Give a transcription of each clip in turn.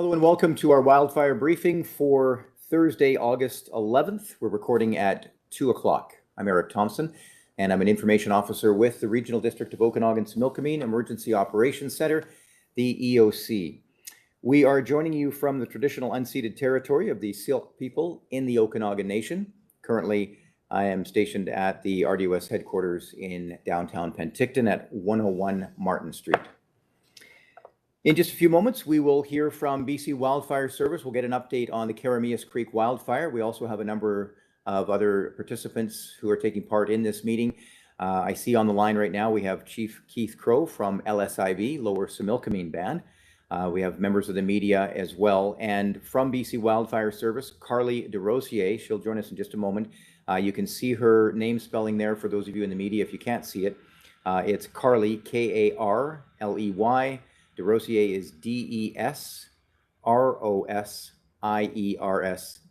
Hello and welcome to our wildfire briefing for Thursday, August 11th. We're recording at 2 o'clock. I'm Eric Thompson, and I'm an information officer with the Regional District of Okanagan-Similkameen Emergency Operations Center, the EOC. We are joining you from the traditional unceded territory of the Syilx people in the Okanagan Nation. Currently, I am stationed at the RDOS headquarters in downtown Penticton at 101 Martin Street. In just a few moments, we will hear from BC Wildfire Service. We'll get an update on the Keremeos Creek wildfire. We also have a number of other participants who are taking part in this meeting. I see on the line right now, we have Chief Keith Crow from LSIB, Lower Similkameen Band. We have members of the media as well. And from BC Wildfire Service, Carly DeRosier, she'll join us in just a moment. You can see her name spelling there for those of you in the media if you can't see it. It's Carly, K-A-R-L-E-Y. DeRosier is D-E-S-R-O-S-I-E-R-S.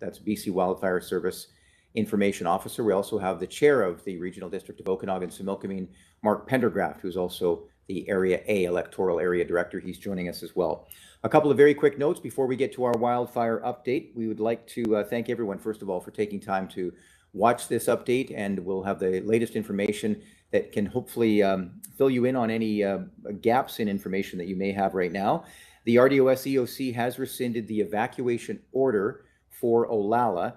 That's BC Wildfire Service Information Officer. We also have the chair of the Regional District of Okanagan-Similkameen, Mark Pendergraft, who's also the Area A Electoral Area Director. He's joining us as well. A couple of very quick notes before we get to our wildfire update. We would like to thank everyone, first of all, for taking time to watch this update, and we'll have the latest information that can hopefully fill you in on any gaps in information that you may have right now. The RDOS EOC has rescinded the evacuation order for Olalla.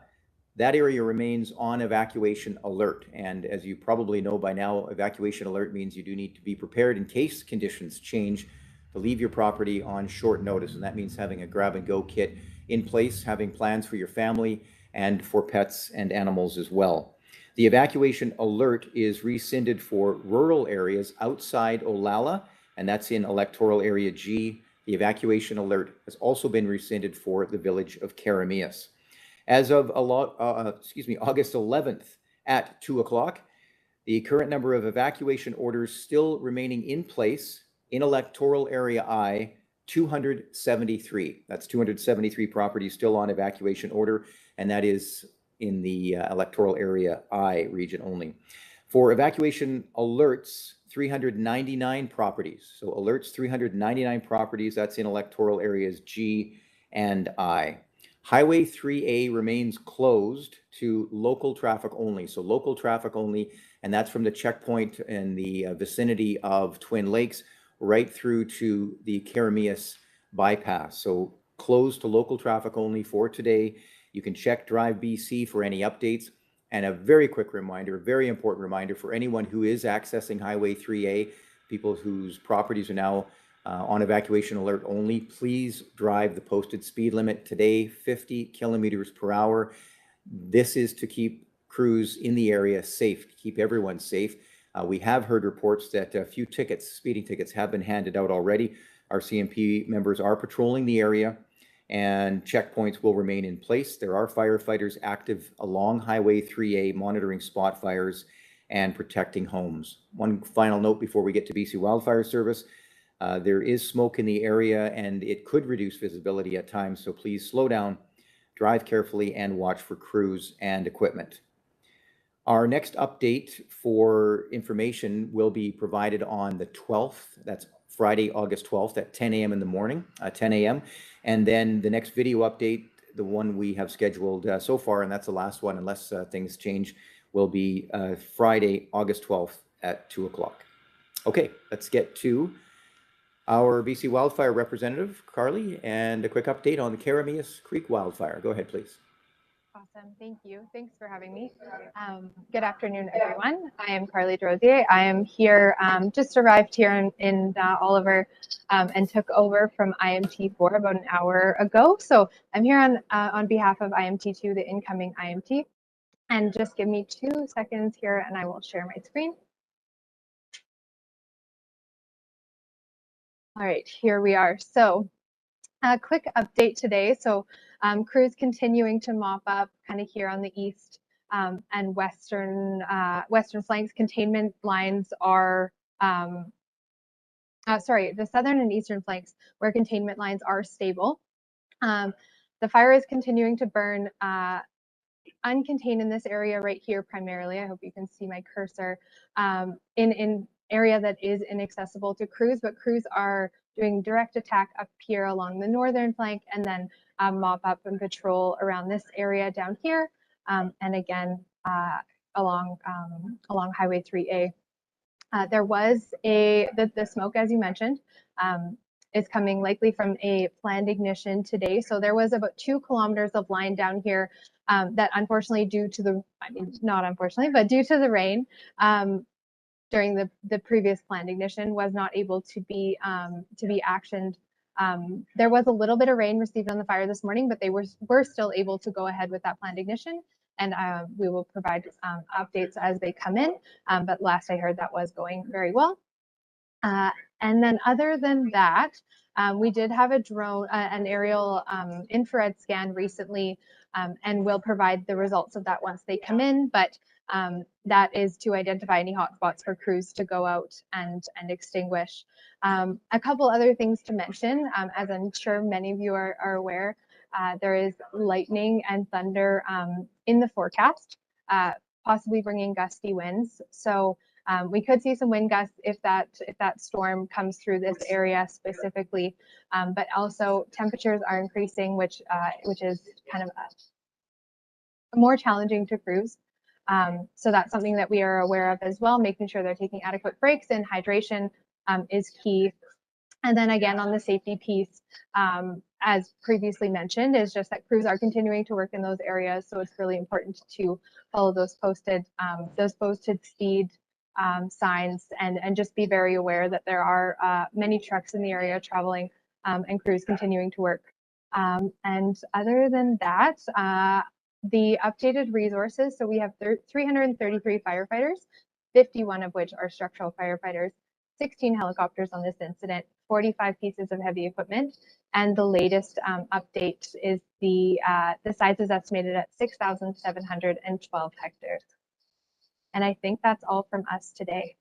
That area remains on evacuation alert. And as you probably know by now, evacuation alert means you do need to be prepared in case conditions change to leave your property on short notice. And that means having a grab and go kit in place, having plans for your family and for pets and animals as well. The evacuation alert is rescinded for rural areas outside Olalla, and that's in Electoral Area G. The evacuation alert has also been rescinded for the village of Keremeos. As of August 11th at 2 o'clock, the current number of evacuation orders still remaining in place in Electoral Area I, 273. That's 273 properties still on evacuation order, and that is in the Electoral Area I region only. For evacuation alerts, 399 properties. So alerts, 399 properties. That's in Electoral Areas G and I. Highway 3A remains closed to local traffic only. So local traffic only, and that's from the checkpoint in the vicinity of Twin Lakes right through to the Keremeos bypass. So closed to local traffic only for today. You can check Drive BC for any updates. And a very quick reminder, very important reminder for anyone who is accessing Highway 3A, people whose properties are now on evacuation alert only, please drive the posted speed limit today, 50 kilometers per hour. This is to keep crews in the area safe, keep everyone safe. We have heard reports that a few tickets, speeding tickets, have been handed out already. Our CMP members are patrolling the area, and checkpoints will remain in place. There are firefighters active along Highway 3A monitoring spot fires and protecting homes. One final note before we get to BC Wildfire Service, there is smoke in the area and it could reduce visibility at times, so please slow down, drive carefully, and watch for crews and equipment. Our next update for information will be provided on the 12th. That's Friday, August 12th at 10 a.m. in the morning, 10 a.m. And then the next video update, the one we have scheduled so far, and that's the last one unless things change, will be Friday, August 12th at 2 o'clock. Okay, let's get to our BC Wildfire representative, Carly, and a quick update on the Keremeos Creek wildfire. Go ahead, please. Awesome. Thank you. Thanks for having me. Good afternoon, everyone. I am Carly DeRosier. I am here, just arrived here in Oliver and took over from IMT4 about an hour ago. So I'm here on behalf of IMT2, the incoming IMT. And just give me 2 seconds here and I will share my screen. All right, here we are. So a quick update today. So crews continuing to mop up kind of here on the east and western flanks. Containment lines are, the southern and eastern flanks where containment lines are stable. The fire is continuing to burn uncontained in this area right here primarily. I hope you can see my cursor in area that is inaccessible to crews, but crews are doing direct attack up here along the northern flank, and then mop up and patrol around this area down here, and again along Highway 3A. There was the smoke, as you mentioned, is coming likely from a planned ignition today. So there was about 2 kilometers of line down here that unfortunately not unfortunately, but due to the rain during the previous planned ignition was not able to be actioned. There was a little bit of rain received on the fire this morning, but they were still able to go ahead with that planned ignition. And we will provide updates as they come in. But last I heard, that was going very well. And then other than that, we did have a drone, an aerial infrared scan recently, and we'll provide the results of that once they come in. But that is to identify any hotspots for crews to go out and extinguish. A couple other things to mention, as I'm sure many of you are aware, there is lightning and thunder in the forecast, possibly bringing gusty winds. So we could see some wind gusts if that storm comes through this area specifically, but also temperatures are increasing, which is kind of more challenging to crews. So that's something that we are aware of as well, making sure they're taking adequate breaks, and hydration is key. And then again, on the safety piece, as previously mentioned, is just that crews are continuing to work in those areas. So it's really important to follow those posted speed signs, and just be very aware that there are many trucks in the area traveling, and crews continuing to work. And other than that, the updated resources, so we have 333 firefighters, 51 of which are structural firefighters, 16 helicopters on this incident, 45 pieces of heavy equipment, and the latest update is the size is estimated at 6,712 hectares. And I think that's all from us today.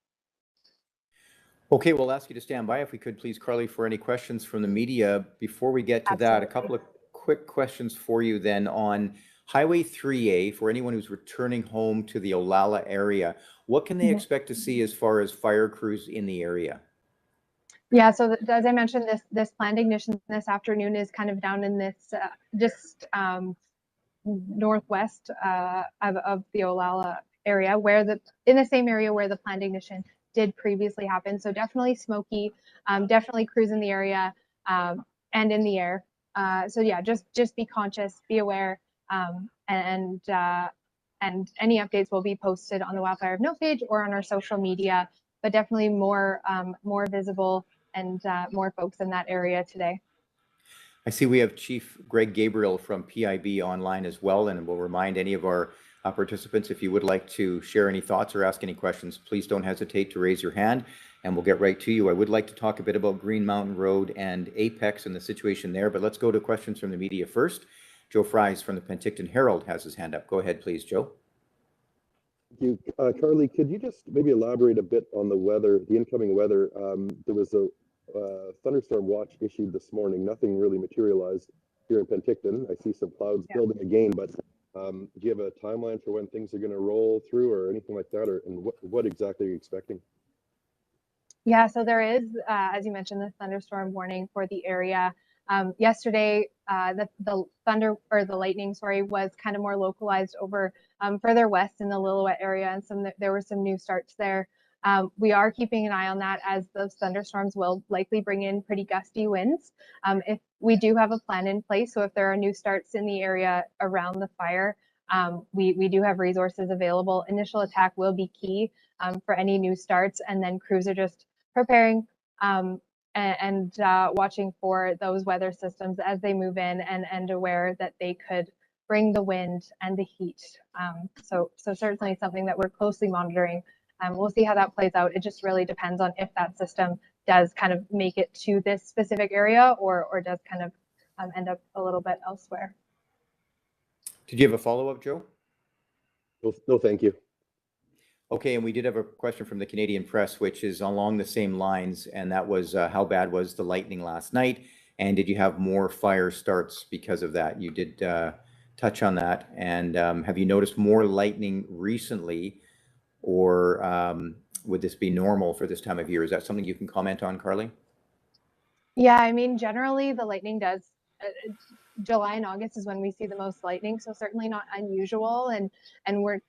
Okay, we'll ask you to stand by if we could, please, Carly, for any questions from the media. Before we get to that, a couple of quick questions for you then on Highway 3A, for anyone who's returning home to the Olalla area. What can they expect to see as far as fire crews in the area? Yeah, so as I mentioned, this planned ignition this afternoon is kind of down in this just northwest of the Olalla area, in the same area where the planned ignition did previously happen. So definitely smoky, definitely crews in the area and in the air. So yeah, just be conscious, be aware, and any updates will be posted on the Wildfire of Note page or on our social media, but definitely more visible and more folks in that area today. I see we have Chief Greg Gabriel from PIB online as well, and we'll remind any of our participants, if you would like to share any thoughts or ask any questions, please don't hesitate to raise your hand and we'll get right to you. I would like to talk a bit about Green Mountain Road and Apex and the situation there, but let's go to questions from the media first. Joe Fries from the Penticton Herald has his hand up. Go ahead, please, Joe. Thank you. Carly, could you just maybe elaborate a bit on the weather, the incoming weather? There was a thunderstorm watch issued this morning. Nothing really materialized here in Penticton. I see some clouds building again, but do you have a timeline for when things are going to roll through or anything like that, and what exactly are you expecting? Yeah, so there is, as you mentioned, the thunderstorm warning for the area. Yesterday, the thunder or the lightning, was kind of more localized over further west in the Lillooet area, and there were some new starts there. We are keeping an eye on that, as those thunderstorms will likely bring in pretty gusty winds. If we do have a plan in place, so if there are new starts in the area around the fire, we do have resources available. Initial attack will be key for any new starts, and then crews are just preparing and watching for those weather systems as they move in, and aware that they could bring the wind and the heat. So certainly something that we're closely monitoring. We'll see how that plays out. It just really depends on if that system does kind of make it to this specific area or does kind of end up a little bit elsewhere. Did you have a follow-up, Joe? No, thank you. Okay, and we did have a question from the Canadian Press, which is along the same lines, and that was how bad was the lightning last night, and did you have more fire starts because of that? You did touch on that, and have you noticed more lightning recently, or would this be normal for this time of year? Is that something you can comment on, Carly? Yeah, I mean, generally the lightning does. July and August is when we see the most lightning, so certainly not unusual. And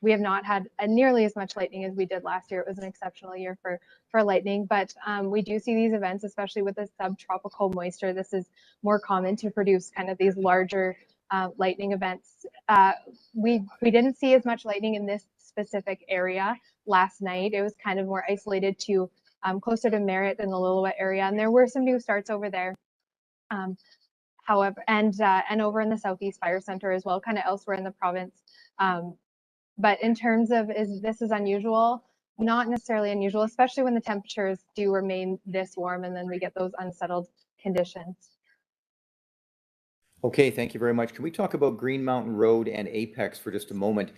we have not had nearly as much lightning as we did last year. It was an exceptional year for lightning, but we do see these events, especially with the subtropical moisture. This is more common to produce kind of these larger lightning events. We didn't see as much lightning in this specific area last night. It was kind of more isolated to closer to Merritt and the Lillooet area, and there were some new starts over there. However, and over in the Southeast Fire Center as well, kind of elsewhere in the province. But in terms of this is unusual, not necessarily unusual, especially when the temperatures do remain this warm and then we get those unsettled conditions. Okay, thank you very much. Can we talk about Green Mountain Road and Apex for just a moment?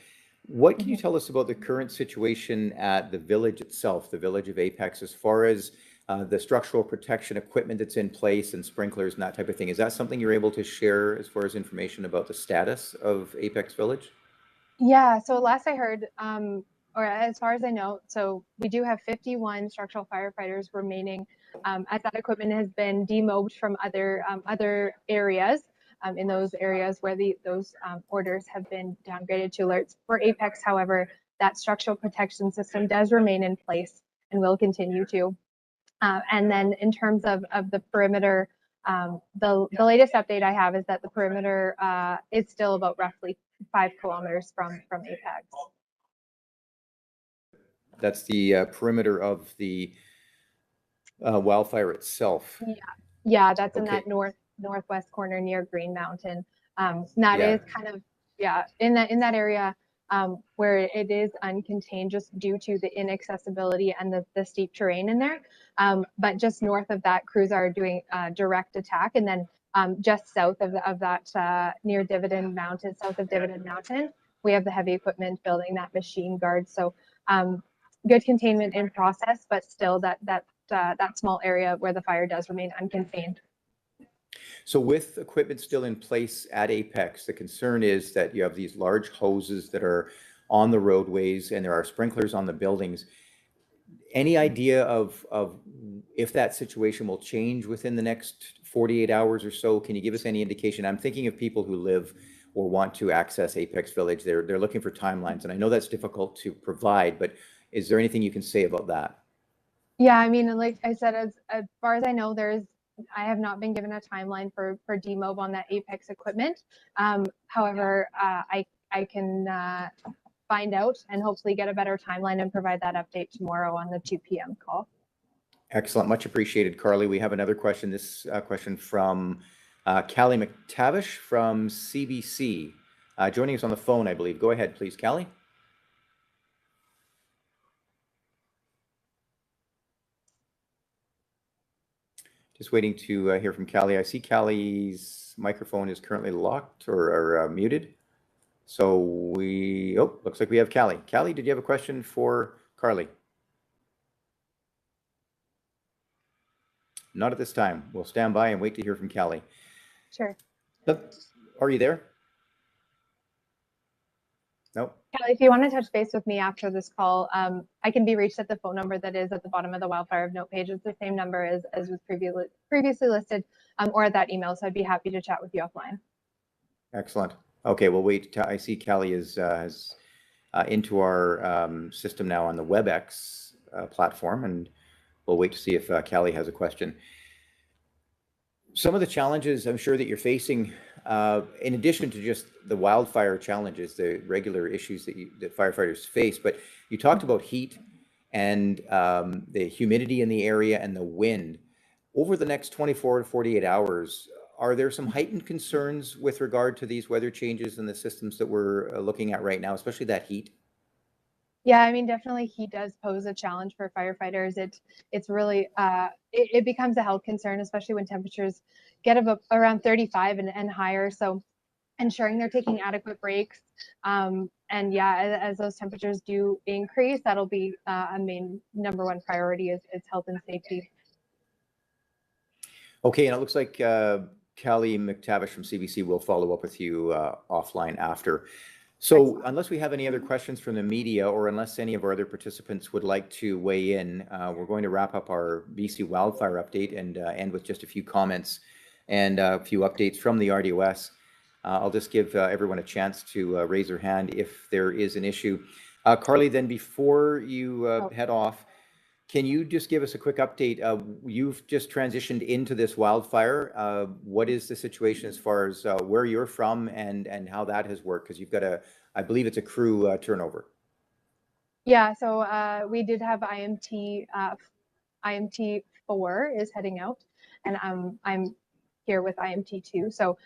What can you tell us about the current situation at the village itself, the village of Apex, as far as the structural protection equipment that's in place and sprinklers and that type of thing? Is that something you're able to share as far as information about the status of Apex Village? Yeah, so last I heard, or as far as I know, so we do have 51 structural firefighters remaining, as that equipment has been demobbed from other areas, in those areas where those orders have been downgraded to alerts. For Apex, however, that structural protection system does remain in place and will continue to. And then in terms of the perimeter, the latest update I have is that the perimeter is still about roughly 5 kilometers from Apex. That's the perimeter of the wildfire itself. Yeah, that's in Okay. that northwest corner near Green Mountain. That Yeah. is kind of in that area where it is uncontained just due to the inaccessibility and the steep terrain in there. But just north of that, crews are doing direct attack, and then just south of that near Dividend Mountain, south of Dividend Mountain, we have the heavy equipment building, that machine guard. So good containment in process, but still that small area where the fire does remain uncontained. So with equipment still in place at Apex, the concern is that you have these large hoses that are on the roadways and there are sprinklers on the buildings. Any idea of if that situation will change within the next 48 hours or so? Can you give us any indication? I'm thinking of people who live or want to access Apex Village. They're looking for timelines, and I know that's difficult to provide, but is there anything you can say about that? Yeah, I mean, like I said, as far as I know, I have not been given a timeline for demob on that Apex equipment. However, I can find out and hopefully get a better timeline and provide that update tomorrow on the 2 p.m. call. Excellent, much appreciated, Carly. We have another question. This question from Callie McTavish from CBC, joining us on the phone, I believe. Go ahead, please, Callie. Just waiting to hear from Callie. I see Callie's microphone is currently locked or muted. So looks like we have Callie. Callie, did you have a question for Carly? Not at this time. We'll stand by and wait to hear from Callie. Sure. Are you there? No. Callie, if you want to touch base with me after this call, I can be reached at the phone number that is at the bottom of the Wildfire note page. It's the same number as was previously listed, or at that email. So I'd be happy to chat with you offline. Excellent. Okay, we'll wait. I see Callie is into our system now on the WebEx platform, and we'll wait to see if Callie has a question. Some of the challenges I'm sure that you're facing, in addition to just the wildfire challenges, the regular issues that firefighters face, but you talked about heat and the humidity in the area and the wind. Over the next 24 to 48 hours, are there some heightened concerns with regard to these weather changes and the systems that we're looking at right now, especially that heat? Yeah, I mean, definitely heat does pose a challenge for firefighters. It's really, it becomes a health concern, especially when temperatures get around 35 and higher. So ensuring they're taking adequate breaks. And yeah, as those temperatures do increase, that'll be a main #1 priority is health and safety. Okay, and it looks like Callie McTavish from CBC will follow up with you offline after. So unless we have any other questions from the media, or unless any of our other participants would like to weigh in, we're going to wrap up our BC wildfire update and end with just a few comments and a few updates from the RDOS. I'll just give everyone a chance to raise their hand if there is an issue. Carly, then before you head off, can you just give us a quick update? You've just transitioned into this wildfire. What is the situation as far as where you're from and how that has worked? Because you've got I believe it's a crew turnover. Yeah, so we did have IMT 4 is heading out, and I'm here with IMT 2. So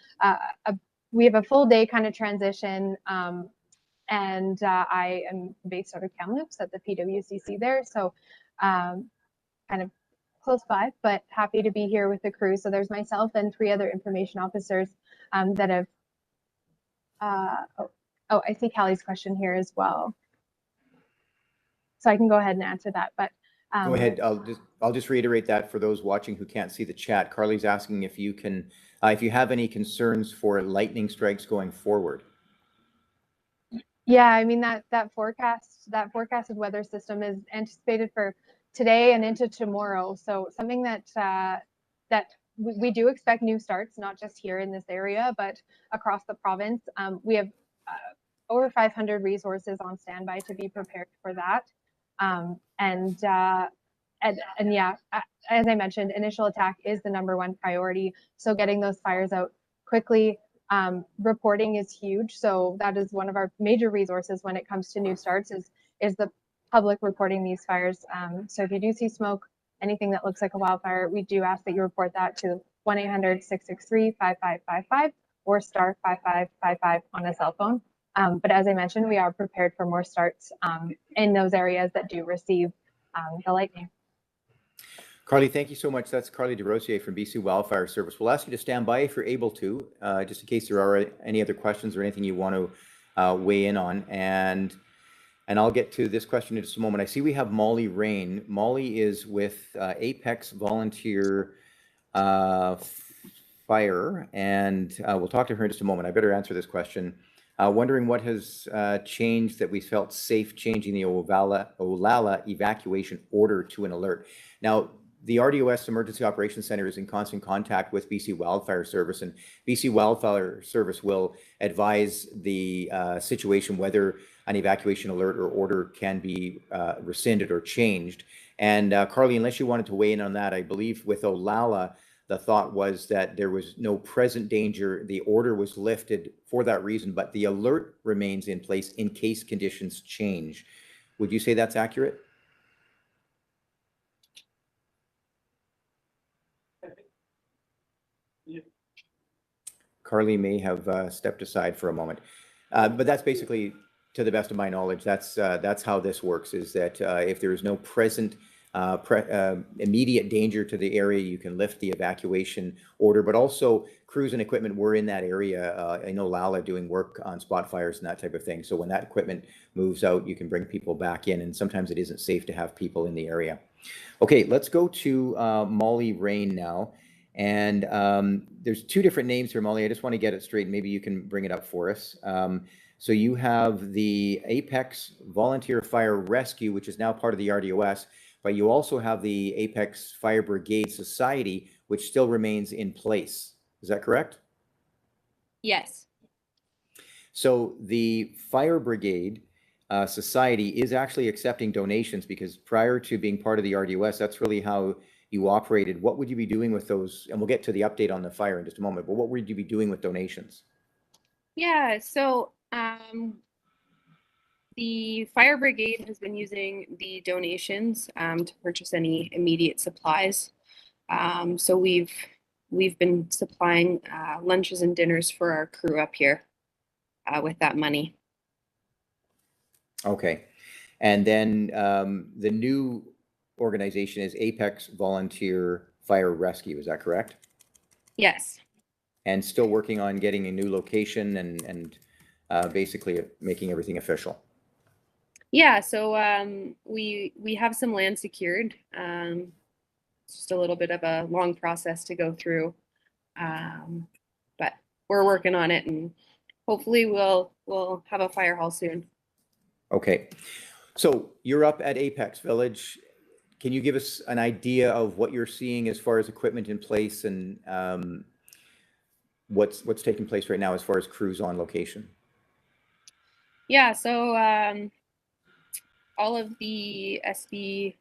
we have a full day kind of transition, and I am based out of Kamloops at the PWCC there. So kind of close by, but happy to be here with the crew. So there's myself and 3 other information officers that have, I see Callie's question here as well. So I can go ahead and answer that, but go ahead. I'll just reiterate that for those watching who can't see the chat. Carly's asking if you can, if you have any concerns for lightning strikes going forward. Yeah, I mean that forecasted weather system is anticipated for today and into tomorrow. So something that that we do expect new starts, not just here in this area, but across the province. We have over 500 resources on standby to be prepared for that. And yeah, as I mentioned, initial attack is the #1 priority. So getting those fires out quickly. Reporting is huge, so that is one of our major resources when it comes to new starts is the public reporting these fires. So if you do see smoke, anything that looks like a wildfire, we do ask that you report that to 1-800-663-5555 or star 5555 on a cell phone. But as I mentioned, we are prepared for more starts in those areas that do receive the lightning. Carly, thank you so much. That's Carly DeRosier from BC Wildfire Service. We'll ask you to stand by if you're able to, just in case there are any other questions or anything you want to weigh in on. And I'll get to this question in just a moment. I see we have Molly Rain. Molly is with Apex Volunteer Fire, and we'll talk to her in just a moment. I better answer this question. Wondering what has changed that we felt safe changing the Olalla evacuation order to an alert. Now, the RDOS Emergency Operations Center is in constant contact with BC Wildfire Service, and BC Wildfire Service will advise the situation whether an evacuation alert or order can be rescinded or changed. And Carly, unless you wanted to weigh in on that, I believe with Olalla, the thought was that there was no present danger. The order was lifted for that reason, but the alert remains in place in case conditions change. Would you say that's accurate? Carly may have stepped aside for a moment, but that's basically, to the best of my knowledge, that's how this works, is that if there is no present immediate danger to the area, you can lift the evacuation order. But also crews and equipment were in that area in Olalla doing work on spot fires and that type of thing. So when that equipment moves out, you can bring people back in, and sometimes it isn't safe to have people in the area. Okay, let's go to Molly Rain now. And there's 2 different names here, Molly. I just want to get it straight. Maybe you can bring it up for us. So you have the Apex Volunteer Fire Rescue, which is now part of the RDOS, but you also have the Apex Fire Brigade Society, which still remains in place. Is that correct? Yes. So the Fire Brigade Society is actually accepting donations, because prior to being part of the RDOS, that's really how you operated. What would you be doing with those? And we'll get to the update on the fire in just a moment, but what would you be doing with donations? Yeah, so the fire brigade has been using the donations to purchase any immediate supplies. So we've been supplying lunches and dinners for our crew up here with that money. Okay. And then the new organization is Apex Volunteer Fire Rescue. Is that correct? Yes. And still working on getting a new location and basically making everything official. Yeah, so we have some land secured. It's just a little bit of a long process to go through, but we're working on it, and hopefully we'll have a fire hall soon. Okay. So you're up at Apex Village. Can you give us an idea of what you're seeing as far as equipment in place and what's taking place right now as far as crews on location? Yeah, so all of the SBU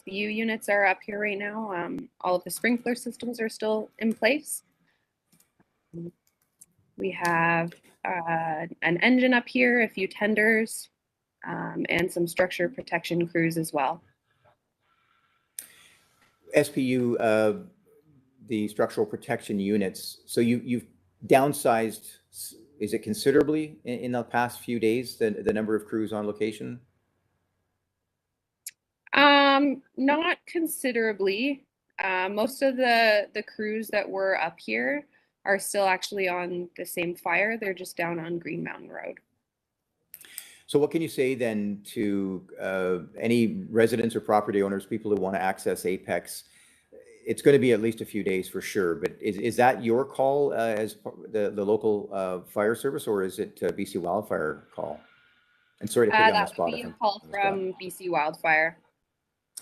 units are up here right now. All of the sprinkler systems are still in place. We have an engine up here, a few tenders, and some structure protection crews as well. SPU, the structural protection units. So you've downsized, is it considerably in the past few days, the number of crews on location? Not considerably. Most of the crews that were up here are still actually on the same fire. They're just down on Green Mountain Road. So what can you say then to any residents or property owners, people who want to access Apex? It's going to be at least a few days for sure, but is that your call as the local fire service, or is it BC Wildfire call? And sorry to put you on the That spot. would be a call from BC Wildfire.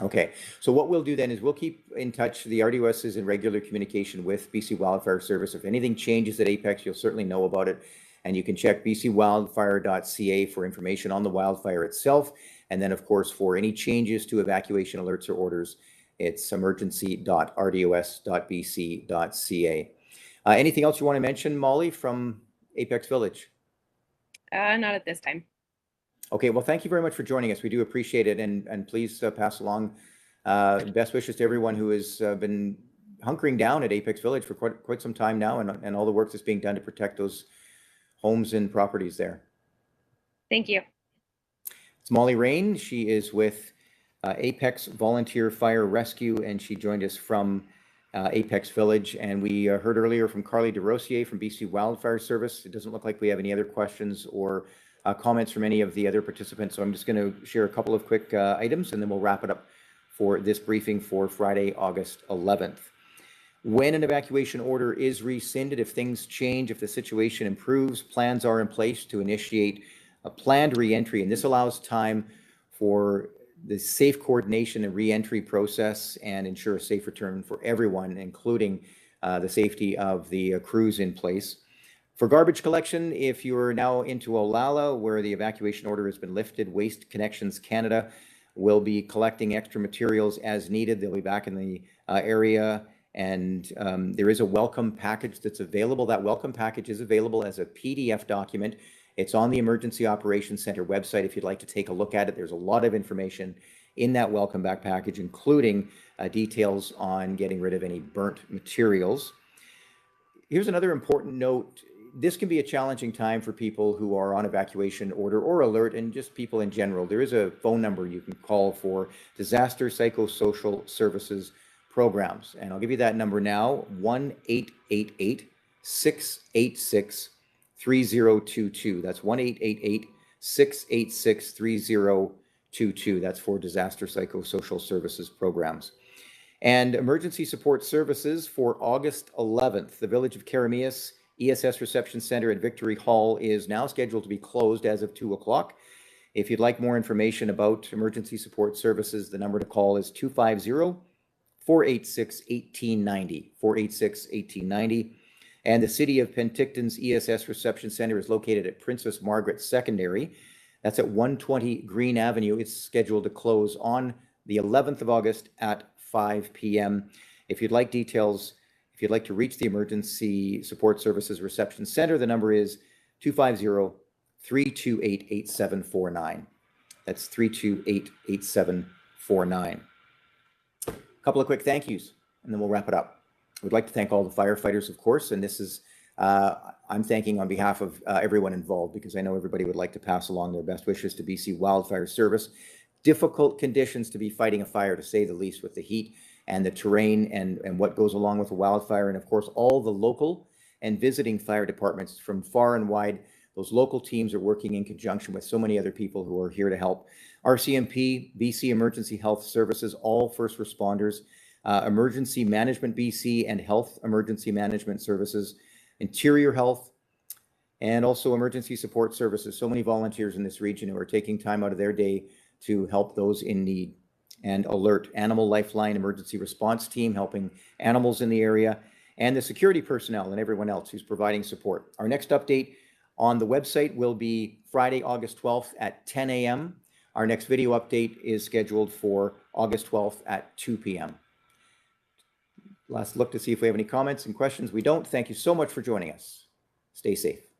Okay, so what we'll do then is we'll keep in touch. The RDOS is in regular communication with BC Wildfire Service. If anything changes at Apex, you'll certainly know about it. And you can check BCWildfire.ca for information on the wildfire itself. And then, of course, for any changes to evacuation alerts or orders, it's emergency.rdos.bc.ca. Anything else you want to mention, Molly, from Apex Village? Not at this time. Okay, well, thank you very much for joining us. We do appreciate it. And please pass along best wishes to everyone who has been hunkering down at Apex Village for quite some time now, and all the work that's being done to protect those homes and properties there. Thank you. It's Molly Rain. She is with Apex Volunteer Fire Rescue, and she joined us from Apex Village. And we heard earlier from Carly DeRosier from BC Wildfire Service. It doesn't look like we have any other questions or comments from any of the other participants. So I'm just going to share a couple of quick items, and then we'll wrap it up for this briefing for Friday, August 11th. When an evacuation order is rescinded, if things change, if the situation improves, plans are in place to initiate a planned reentry. And this allows time for the safe coordination and reentry process and ensure a safe return for everyone, including the safety of the crews in place. For garbage collection, if you're now into Olalla, where the evacuation order has been lifted, Waste Connections Canada will be collecting extra materials as needed. They'll be back in the area. And there is a welcome package that's available. That welcome package is available as a PDF document. It's on the Emergency Operations Center website if you'd like to take a look at it. There's a lot of information in that welcome back package, including details on getting rid of any burnt materials. Here's another important note. This can be a challenging time for people who are on evacuation order or alert, and just people in general. There is a phone number you can call for disaster psychosocial services programs. And I'll give you that number now, 1-888-686-3022. That's 1-888-686-3022. That's for disaster psychosocial services programs. And emergency support services for August 11th. The Village of Keremeos ESS Reception Center at Victory Hall is now scheduled to be closed as of 2 o'clock. If you'd like more information about emergency support services, the number to call is 250-486-1890, 486-1890. And the City of Penticton's ESS Reception Center is located at Princess Margaret Secondary. That's at 120 Green Avenue. It's scheduled to close on the 11th of August at 5 p.m. If you'd like details, if you'd like to reach the Emergency Support Services Reception Center, the number is 250-328-8749. That's 328-8749. A couple of quick thank yous, and then we'll wrap it up. We'd like to thank all the firefighters, of course, and this is, I'm thanking on behalf of everyone involved, because I know everybody would like to pass along their best wishes to BC Wildfire Service. Difficult conditions to be fighting a fire, to say the least, with the heat and the terrain and what goes along with a wildfire. And of course, all the local and visiting fire departments from far and wide. Those local teams are working in conjunction with so many other people who are here to help. RCMP, BC Emergency Health Services, all first responders, Emergency Management BC and Health Emergency Management Services, Interior Health, and also emergency support services. So many volunteers in this region who are taking time out of their day to help those in need. And Alert, Animal Lifeline Emergency Response Team, helping animals in the area, and the security personnel and everyone else who's providing support. Our next update on the website will be Friday, August 12th at 10 a.m. Our next video update is scheduled for August 12th at 2 p.m. Last look to see if we have any comments and questions. We don't. Thank you so much for joining us. Stay safe.